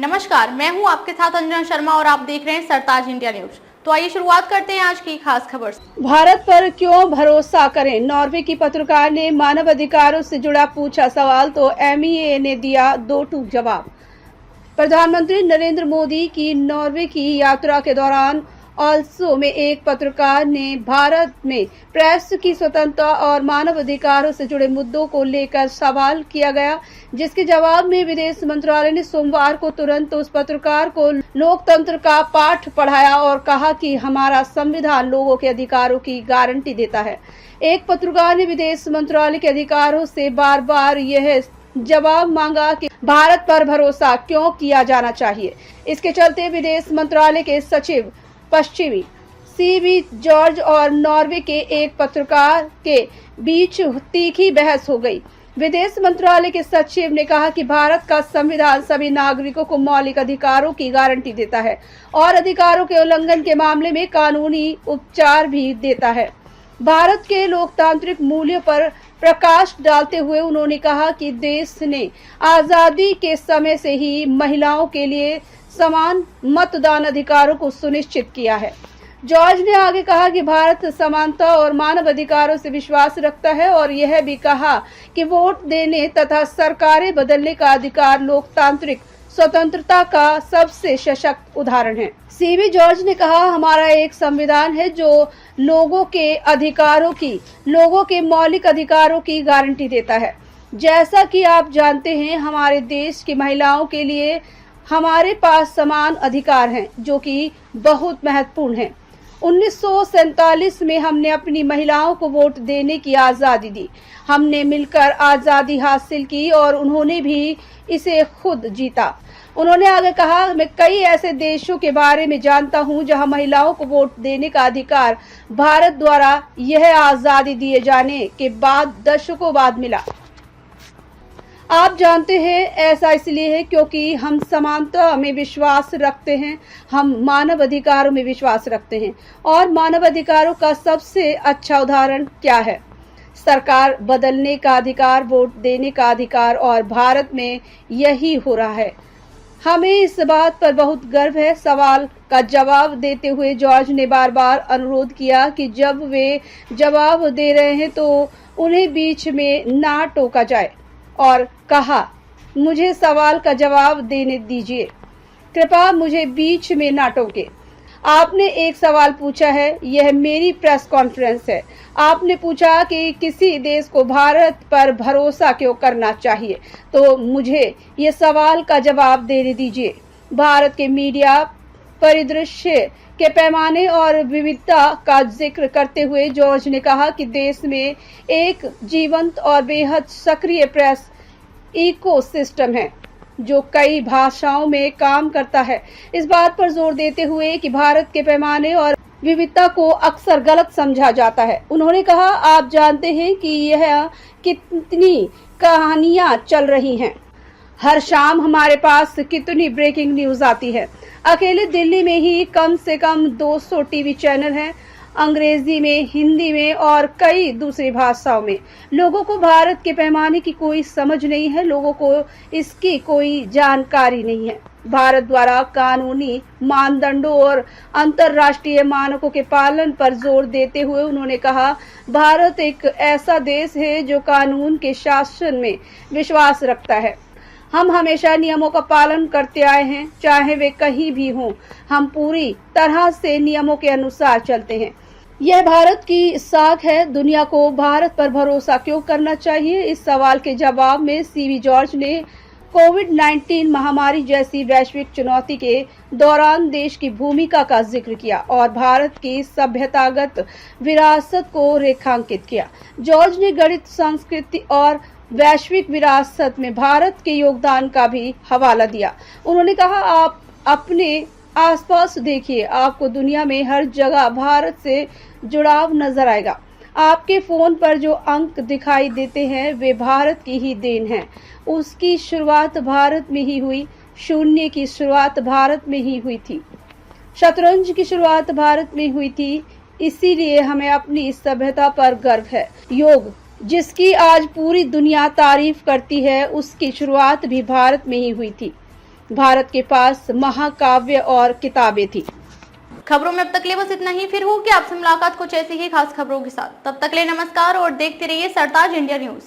नमस्कार, मैं हूं आपके साथ अंजना शर्मा और आप देख रहे हैं सरताज इंडिया न्यूज। तो आइए शुरुआत करते हैं आज की खास खबर से। भारत पर क्यों भरोसा करें? नॉर्वे की पत्रकार ने मानव अधिकारों से जुड़ा पूछा सवाल तो MEA ने दिया दो टूक जवाब। प्रधानमंत्री नरेंद्र मोदी की नॉर्वे की यात्रा के दौरान ऑल्सो में एक पत्रकार ने भारत में प्रेस की स्वतंत्रता और मानव अधिकारों से जुड़े मुद्दों को लेकर सवाल किया गया, जिसके जवाब में विदेश मंत्रालय ने सोमवार को तुरंत उस पत्रकार को लोकतंत्र का पाठ पढ़ाया और कहा कि हमारा संविधान लोगों के अधिकारों की गारंटी देता है। एक पत्रकार ने विदेश मंत्रालय के अधिकारों से बार बार यह जवाब मांगा कि भारत पर भरोसा क्यों किया जाना चाहिए। इसके चलते विदेश मंत्रालय के सचिव पश्चिमी CB जॉर्ज और नॉर्वे के एक पत्रकार के बीच तीखी बहस हो गई। विदेश मंत्रालय के सचिव ने कहा कि भारत का संविधान सभी नागरिकों को मौलिक अधिकारों की गारंटी देता है और अधिकारों के उल्लंघन के मामले में कानूनी उपचार भी देता है। भारत के लोकतांत्रिक मूल्यों पर प्रकाश डालते हुए उन्होंने कहा कि देश ने आजादी के समय से ही महिलाओं के लिए समान मतदान अधिकारों को सुनिश्चित किया है। जॉर्ज ने आगे कहा कि भारत समानता और मानव अधिकारों से विश्वास रखता है और यह भी कहा कि वोट देने तथा सरकारें बदलने का अधिकार लोकतांत्रिक स्वतंत्रता का सबसे सशक्त उदाहरण है। CB जॉर्ज ने कहा, हमारा एक संविधान है जो लोगों के मौलिक अधिकारों की गारंटी देता है। जैसा कि आप जानते हैं, हमारे देश की महिलाओं के लिए हमारे पास समान अधिकार हैं, जो कि बहुत महत्वपूर्ण हैं। 1947 में हमने अपनी महिलाओं को वोट देने की आज़ादी दी। हमने मिलकर आज़ादी हासिल की और उन्होंने भी इसे खुद जीता। उन्होंने आगे कहा, मैं कई ऐसे देशों के बारे में जानता हूं जहां महिलाओं को वोट देने का अधिकार भारत द्वारा यह आज़ादी दिए जाने के बाद दशकों बाद मिला। आप जानते हैं, ऐसा इसलिए है क्योंकि हम समानता में विश्वास रखते हैं, हम मानव अधिकारों में विश्वास रखते हैं। और मानव अधिकारों का सबसे अच्छा उदाहरण क्या है? सरकार बदलने का अधिकार, वोट देने का अधिकार, और भारत में यही हो रहा है। हमें इस बात पर बहुत गर्व है। सवाल का जवाब देते हुए जॉर्ज ने बार बार अनुरोध किया कि जब वे जवाब दे रहे हैं तो उन्हें बीच में ना टोका जाए और कहा, मुझे सवाल का जवाब देने दीजिए, कृपया मुझे बीच में ना टोके। आपने एक सवाल पूछा है, यह मेरी प्रेस कॉन्फ्रेंस है। आपने पूछा कि किसी देश को भारत पर भरोसा क्यों करना चाहिए, तो मुझे ये सवाल का जवाब देने दीजिए। भारत के मीडिया परिदृश्य के पैमाने और विविधता का जिक्र करते हुए जॉर्ज ने कहा कि देश में एक जीवंत और बेहद सक्रिय प्रेस इकोसिस्टम है जो कई भाषाओं में काम करता है। इस बात पर जोर देते हुए कि भारत के पैमाने और विविधता को अक्सर गलत समझा जाता है, उन्होंने कहा, आप जानते हैं कि यह कितनी कहानियां चल रही हैं। हर शाम हमारे पास कितनी ब्रेकिंग न्यूज आती है। अकेले दिल्ली में ही कम से कम 200 टीवी चैनल हैं, अंग्रेजी में, हिंदी में और कई दूसरी भाषाओं में। लोगों को भारत के पैमाने की कोई समझ नहीं है, लोगों को इसकी कोई जानकारी नहीं है। भारत द्वारा कानूनी मानदंडों और अंतर्राष्ट्रीय मानकों के पालन पर जोर देते हुए उन्होंने कहा, भारत एक ऐसा देश है जो कानून के शासन में विश्वास रखता है। हम हमेशा नियमों का पालन करते आए हैं, चाहे वे कहीं भी हों। हम पूरी तरह से नियमों के अनुसार चलते हैं। यह भारत की साख है। दुनिया को भारत पर भरोसा क्यों करना चाहिए? इस सवाल के जवाब में CB जॉर्ज ने कोविड-19 महामारी जैसी वैश्विक चुनौती के दौरान देश की भूमिका का जिक्र किया और भारत की सभ्यतागत विरासत को रेखांकित किया। जॉर्ज ने गणित, संस्कृति और वैश्विक विरासत में भारत के योगदान का भी हवाला दिया। उन्होंने कहा, आप अपने आसपास देखिए, आपको दुनिया में हर जगह भारत से जुड़ाव नजर आएगा। आपके फोन पर जो अंक दिखाई देते हैं वे भारत की ही देन है। उसकी शुरुआत भारत में ही हुई। शून्य की शुरुआत भारत में ही हुई थी। शतरंज की शुरुआत भारत में हुई थी। इसीलिए हमें अपनी सभ्यता पर गर्व है। योग, जिसकी आज पूरी दुनिया तारीफ करती है, उसकी शुरुआत भी भारत में ही हुई थी। भारत के पास महाकाव्य और किताबें थी। खबरों में अब तक ले बस इतना ही। फिर होगी आपसे मुलाकात कुछ ऐसी ही खास खबरों के साथ। तब तक ले नमस्कार और देखते रहिए सरताज इंडिया न्यूज।